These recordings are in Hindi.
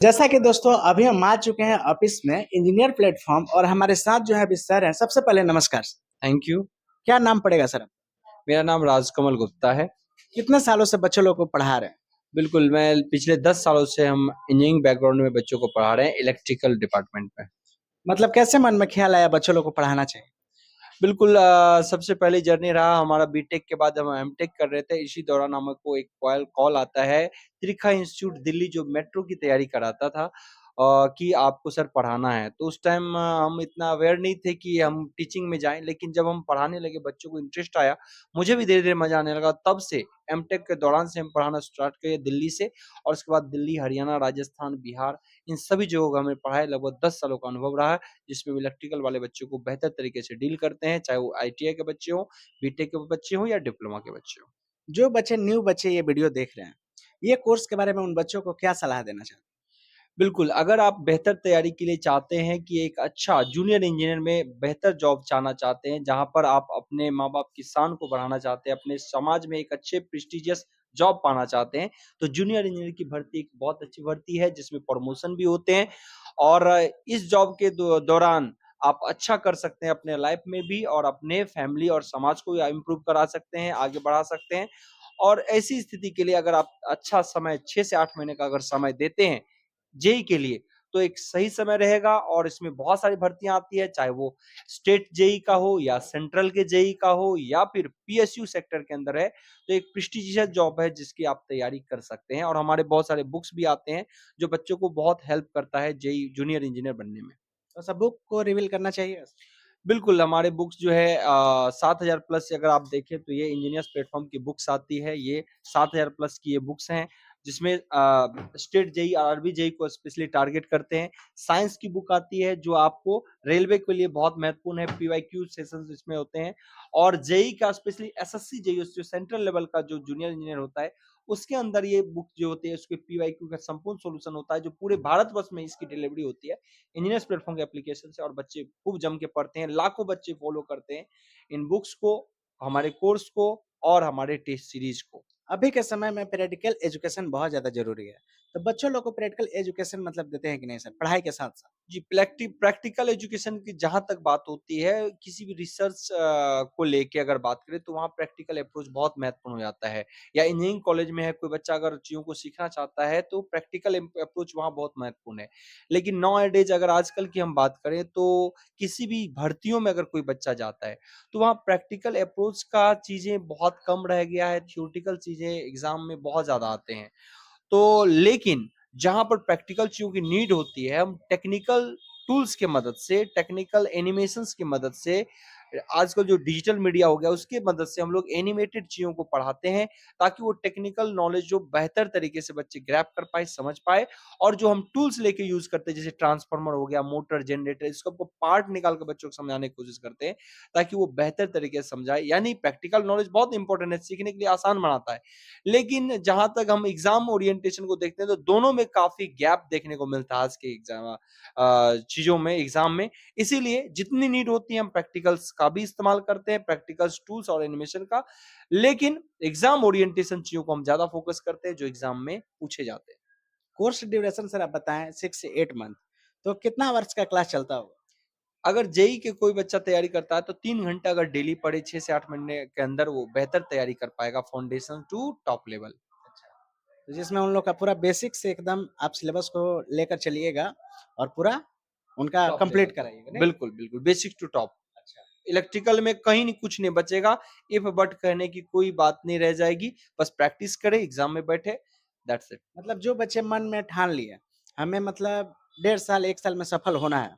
जैसा कि दोस्तों अभी हम आ चुके हैं ऑफिस में इंजीनियर प्लेटफॉर्म और हमारे साथ जो है अभी सर हैं। सबसे पहले नमस्कार सर। Thank you. क्या नाम पड़ेगा सर? मेरा नाम राजकमल गुप्ता है। कितने सालों से बच्चों लोग को पढ़ा रहे हैं? बिल्कुल, मैं पिछले 10 सालों से हम इंजीनियरिंग बैकग्राउंड में बच्चों को पढ़ा रहे हैं इलेक्ट्रिकल डिपार्टमेंट में। मतलब कैसे मन में ख्याल आया बच्चों लोग को पढ़ाना चाहिए? बिल्कुल सबसे पहली जर्नी रहा हमारा बीटेक के बाद हम एमटेक कर रहे थे। इसी दौरान हमको एक कॉल कॉल आता है त्रिखा इंस्टीट्यूट दिल्ली जो मेट्रो की तैयारी कराता था कि आपको सर पढ़ाना है। तो उस टाइम हम इतना अवेयर नहीं थे कि हम टीचिंग में जाएँ, लेकिन जब हम पढ़ाने लगे बच्चों को इंटरेस्ट आया, मुझे भी धीरे-धीरे मज़ा आने लगा। तब से एमटेक के दौरान से हम पढ़ाना स्टार्ट किए दिल्ली से और उसके बाद दिल्ली, हरियाणा, राजस्थान, बिहार इन सभी जगहों का हमें पढ़ाई लगभग 10 सालों का अनुभव रहा है। जिसमें भी इलेक्ट्रिकल वाले बच्चों को बेहतर तरीके से डील करते हैं, चाहे वो आईटीआई के बच्चे हों, बीटेक के बच्चे हों या डिप्लोमा के बच्चे हों। जो बच्चे न्यू बच्चे ये वीडियो देख रहे हैं, ये कोर्स के बारे में उन बच्चों को क्या सलाह देना चाहते बिल्कुल, अगर आप बेहतर तैयारी के लिए चाहते हैं कि एक अच्छा जूनियर इंजीनियर में बेहतर जॉब चाहना चाहते हैं, जहाँ पर आप अपने माँ-बाप की शान को बढ़ाना चाहते हैं, अपने समाज में एक अच्छे प्रेस्टिजियस जॉब पाना चाहते हैं, तो जूनियर इंजीनियर की भर्ती एक बहुत अच्छी भर्ती है, जिसमें प्रमोशन भी होते हैं और इस जॉब के दौरान आप अच्छा कर सकते हैं अपने लाइफ में भी और अपने फैमिली और समाज को भी इम्प्रूव करा सकते हैं, आगे बढ़ा सकते हैं। और ऐसी स्थिति के लिए अगर आप अच्छा समय 6 से 8 महीने का अगर समय देते हैं जेईई के लिए, तो एक सही समय रहेगा और इसमें बहुत सारी भर्तियाँ आती है, चाहे वो स्टेट जेईई का हो या सेंट्रल के जेईई का हो या फिर पीएसयू सेक्टर के अंदर है, तो एक प्रेस्टिजियस जॉब है जिसकी आप तैयारी कर सकते हैं और हमारे बहुत सारे बुक्स भी आते हैं, जो बच्चों को बहुत हेल्प करता है जेईई जूनियर इंजीनियर बनने में। हैं? तो सब बुक को रिवील करना चाहिए। बिल्कुल, हमारे बुक्स जो है 7000 प्लस अगर आप देखें तो ये इंजीनियर्स प्लेटफ़ॉर्म की बुक्स आती है, ये 7000 प्लस की ये बुक्स हैं, जिसमें स्टेट जेईई, आरआरबी जेईई को स्पेशली टारगेट करते हैं। साइंस की बुक आती है जो आपको रेलवे के लिए बहुत महत्वपूर्ण है, पीवाईक्यू सेशंस इसमें होते हैं और जेईई का स्पेशली एसएससी जेईई जो सेंट्रल लेवल का जो जूनियर इंजीनियर होता है, उसके अंदर ये बुक जो होती है उसके पीवाईक्यू का संपूर्ण सॉल्यूशन होता है, जो पूरे भारतवर्ष में इसकी डिलीवरी होती है। इंजीनियर्स प्लेटफ़ॉर्म के एप्लीकेशन से और बच्चे खूब जम के पढ़ते हैं, लाखों बच्चे फॉलो करते हैं इन बुक्स को, हमारे कोर्स को और हमारे टेस्ट सीरीज़ को। अभी के समय में प्रैक्टिकल एजुकेशन बहुत ज़्यादा ज़रूरी है। तो बच्चों लोग को प्रैक्टिकल एजुकेशन मतलब देते हैं कि नहीं सर, पढ़ाई के साथ-साथ? जी, प्रैक्टिकल एजुकेशन की जहाँ तक बात होती है, किसी भी रिसर्च को लेके अगर बात करें तो वहाँ प्रैक्टिकल अप्रोच बहुत महत्वपूर्ण हो जाता है। या इंजीनियरिंग कॉलेज में है, कोई बच्चा अगर चीज़ों को सीखना चाहता है तो प्रैक्टिकल अप्रोच वहाँ बहुत महत्वपूर्ण है। लेकिन नाउ ए डेज़ अगर आजकल की हम बात करें तो किसी भी भर्तियों में अगर कोई बच्चा जाता है, तो वहाँ प्रैक्टिकल अप्रोच का चीज़ें बहुत कम रह गया है, थ्योरेटिकल चीज़ें एग्ज़ाम में बहुत ज़्यादा आते हैं। तो लेकिन जहाँ पर प्रैक्टिकल चीज़ों की नीड होती है, हम टेक्निकल टूल्स की मदद से, टेक्निकल एनिमेशंस की मदद से आजकल जो डिजिटल मीडिया हो गया, उसकी मदद से हम लोग एनिमेटेड चीज़ों को पढ़ाते हैं, ताकि वो टेक्निकल नॉलेज जो बेहतर तरीके से बच्चे ग्रैब कर पाएँ, समझ पाएँ और जो हम टूल्स लेके यूज़ करते हैं, जैसे ट्रांसफार्मर हो गया, मोटर, जनरेटर, इसको हमको पार्ट निकाल के बच्चों को समझाने की कोशिश करते हैं, ताकि वो बेहतर तरीके से समझाएँ। यानी प्रैक्टिकल नॉलेज बहुत इंपॉर्टेंट है, सीखने के लिए आसान बनाता है। लेकिन जहाँ तक हम एग्ज़ाम ओरिएंटेशन को देखते हैं तो दोनों में काफ़ी गैप देखने को मिलता है आज के चीज़ों में एग्ज़ाम में। इसीलिए जितनी नीड होती है हम प्रैक्टिकल्स का भी इस्तेमाल करते हैं, प्रैक्टिकल्स टूल्स और एनिमेशन का। लेकिन एग्ज़ाम ओरिएंटेशन चीज़ों को हम ज़्यादा फ़ोकस करते हैं जो एग्ज़ाम में पूछे जाते हैं। कोर्स ड्यूरेशन सर आप बताएँ 6 से 8 मंथ, तो कितना वर्ष का क्लास चलता होगा? अगर जेईई के कोई बच्चा तैयारी करता है तो 3 घंटा अगर डेली पढ़े 6 से 8 महीने के अंदर वो बेहतर तैयारी कर पाएगा फाउंडेशन टू टॉप लेवल। तो जिसमें उन लोग का पूरा बेसिक से एकदम आप सिलेबस को लेकर चलिएगा और पूरा उनका टॉप लेवल कंप्लीट तक। कराइएगा, नहीं? बिल्कुल, बिल्कुल बेसिक टू टॉप। अच्छा। इलेक्ट्रिकल में कहीं नहीं कुछ नहीं बचेगा, इफ बट कहने की कोई बात नहीं रह जाएगी, बस प्रैक्टिस करें, एग्ज़ाम में बैठे, दैट्स इट। मतलब जो बच्चे मन में ठान लिए, हमें मतलब डेढ़ साल, 1 साल में सफल होना है,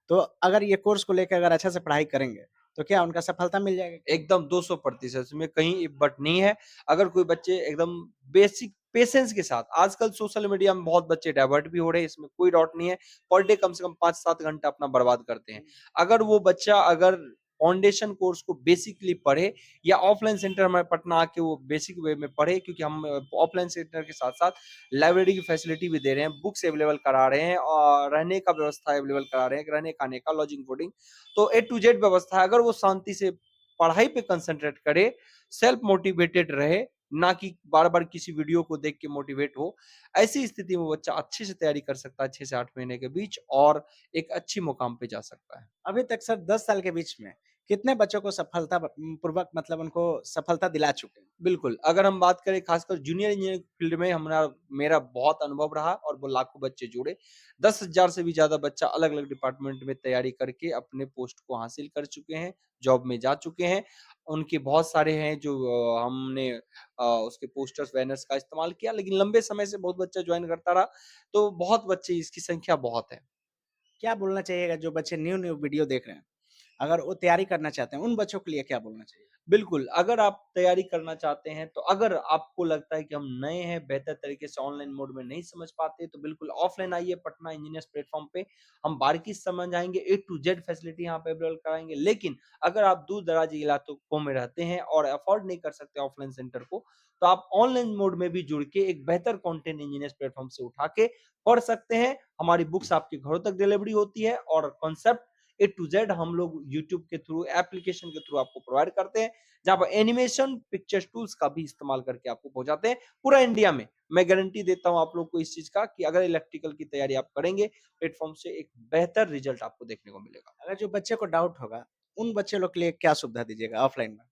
तो अगर ये कोर्स को लेके अगर अच्छे से पढ़ाई करेंगे, तो क्या उनका सफलता मिल जाएगी? एकदम 200% इसमें कहीं इफ बट नहीं है। अगर कोई बच्चे एकदम बेसिक पेशेंस के साथ आजकल सोशल मीडिया में बहुत बच्चे डाइवर्ट भी हो रहे हैं, इसमें कोई डाउट नहीं है। पर डे कम से कम 5-7 घंटा अपना बर्बाद करते हैं। अगर वो बच्चा अगर फाउंडेशन कोर्स को बेसिकली पढ़े या ऑफलाइन सेंटर हमारे पटना आके वो बेसिक वे में पढ़े क्योंकि हम ऑफलाइन सेंटर के साथ-साथ लाइब्रेरी की फैसिलिटी भी दे रहे हैं, बुक्स अवेलेबल करा रहे हैं और रहने का व्यवस्था अवेलेबल करा रहे हैं, रहने खाने का, लॉजिंग, फूडिंग तो ए टू जेड व्यवस्था है। अगर वो शांति से पढ़ाई पे कंसंट्रेट करे, सेल्फ मोटिवेटेड रहे, ना कि बार-बार किसी वीडियो को देख के मोटिवेट हो। ऐसी स्थिति में बच्चा अच्छे से तैयारी कर सकता है 6 से 8 महीने के बीच और एक अच्छी मुकाम पे जा सकता है। अभी तक सर 10 साल के बीच में कितने बच्चों को सफलता पूर्वक मतलब उनको सफलता दिला चुके हैं? बिल्कुल, अगर हम बात करें खासकर जूनियर इंजीनियरिंग फील्ड में मेरा बहुत अनुभव रहा और वो लाखों बच्चे जुड़े। 10,000 से भी ज़्यादा बच्चा अलग-अलग डिपार्टमेंट में तैयारी करके अपने पोस्ट को हासिल कर चुके हैं, जॉब में जा चुके हैं। उनके बहुत सारे हैं जो हमने उसके पोस्टर्स, बैनर्स का इस्तेमाल किया, लेकिन लंबे समय से बहुत बच्चा जॉइन करता रहा, तो बहुत बच्चे इसकी संख्या बहुत है। क्या बोलना चाहिएगा जो बच्चे न्यू-न्यू वीडियो देख रहे हैं? अगर वो तैयारी करना चाहते हैं, उन बच्चों के लिए क्या बोलना चाहिए? बिल्कुल, अगर आप तैयारी करना चाहते हैं, तो अगर आपको लगता है कि हम नए हैं, बेहतर तरीके से ऑनलाइन मोड में नहीं समझ पाते, तो बिल्कुल ऑफ़लाइन आइए पटना इंजीनियर्स प्लेटफ़ॉर्म पे। हम बारीकी से समझ आएँगे, ए टू ज़ेड फैसिलिटी यहाँ पे अवेलेबल कराएँगे। लेकिन अगर आप दूर-दराज इलाकों में रहते हैं और अफ़ोर्ड नहीं कर सकते ऑफ़लाइन सेंटर को, तो आप ऑनलाइन मोड में भी जुड़ के एक बेहतर कंटेंट इंजीनियर्स प्लेटफ़ॉर्म से उठा के पढ़ सकते हैं। हमारी बुक्स आपके घरों तक डिलीवरी होती है और कॉन्सेप्ट ए टू ज़ेड हम लोग यूट्यूब के थ्रू, एप्लीकेशन के थ्रू आपको प्रोवाइड करते हैं। जहाँ पर एनिमेशन, पिक्चर्स टूल्स का भी इस्तेमाल करके आपको पहुँचाते हैं, पूरा इंडिया में। मैं गारंटी देता हूँ आप लोग को इस चीज़ का कि अगर इलेक्ट्रिकल की तैयारी आप करेंगे, प्लेटफ़ॉर्म से एक बेहतर रिज़ल्ट आपको देखने को मिलेगा। अगर जो बच्चे को डाउट होगा, उन बच्चे लोग के लिए क्या सुविधा दीजिएगा ऑफ़लाइन में?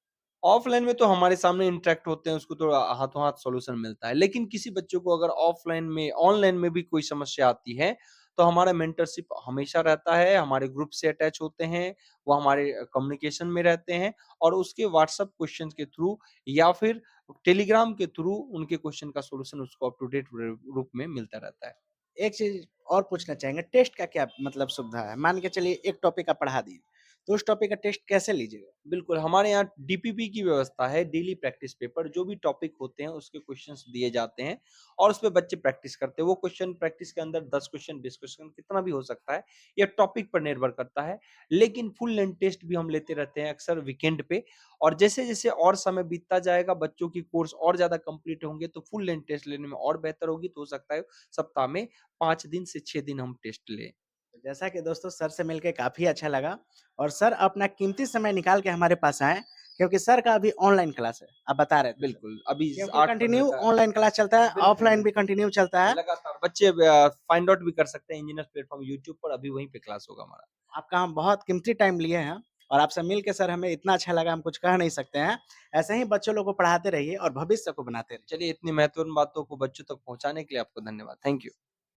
ऑफ़लाइन में तो हमारे सामने इंटरैक्ट होते हैं, उसको तो हाथों-हाथ सॉल्यूशन मिलता है। लेकिन किसी बच्चे को अगर ऑफ़लाइन में ऑनलाइन में भी कोई समस्या आती है, तो हमारा मेंटरशिप हमेशा रहता है, हमारे ग्रुप से अटैच होते हैं, वो हमारे कम्युनिकेशन में रहते हैं और उसके व्हाट्सएप क्वेश्चंस के थ्रू या फिर टेलीग्राम के थ्रू उनके क्वेश्चन का सॉल्यूशन उसको अप टू डेट रूप में मिलता रहता है। एक चीज़ और पूछना चाहेंगे, टेस्ट का क्या मतलब सुविधा है? मान के चलिए एक टॉपिक आप पढ़ा दिए, तो उस टॉपिक का टेस्ट कैसे लीजिएगा? बिल्कुल, हमारे यहाँ डीपीपी की व्यवस्था है, डेली प्रैक्टिस पेपर जो भी टॉपिक होते हैं उसके क्वेश्चंस दिए जाते हैं और उसपे बच्चे प्रैक्टिस करते हैं। वो क्वेश्चन प्रैक्टिस के अंदर 10 क्वेश्चन, 20 क्वेश्चन कितना भी हो सकता है, ये टॉपिक पर निर्भर करता है। लेकिन फुल लेंथ टेस्ट भी हम लेते रहते हैं अक्सर वीकेंड पे और जैसे-जैसे और समय बीतता जाएगा, बच्चों की कोर्स और ज़्यादा कंप्लीट होंगे तो फुल लेंथ टेस्ट लेने में और बेहतर होगी, तो हो सकता है सप्ताह में 5 दिन से 6 दिन हम टेस्ट लें। तो जैसा कि दोस्तों सर से मिलके काफ़ी अच्छा लगा और सर अपना कीमती समय निकाल के हमारे पास आए, क्योंकि सर का अभी ऑनलाइन क्लास है, आप बता रहे थे सर। बिल्कुल, अभी क्योंकि 8-15 कंटिन्यू का ऑनलाइन क्लास चलता है, बिल्कुल, ऑफलाइन भी बिल्कुल। कंटिन्यू चलता है। लगातार बच्चे फाइंड आउट भी कर सकते हैं इंजीनियर्स प्लेटफ़ॉर्म यूट्यूब पर अभी वहीं पे क्लास होगा हमारा। आपका हम बहुत कीमती टाइम लिए हैं और आपसे मिल के सर हमें इतना अच्छा लगा, हम कुछ कह नहीं सकते हैं। ऐसे ही बच्चों लोग को पढ़ाते रहिए और भविष्य को बनाते रहिए। चलिए इतनी महत्वपूर्ण बातों को बच्चों तक पहुँचाने के लिए आपको धन्यवाद। Thank you.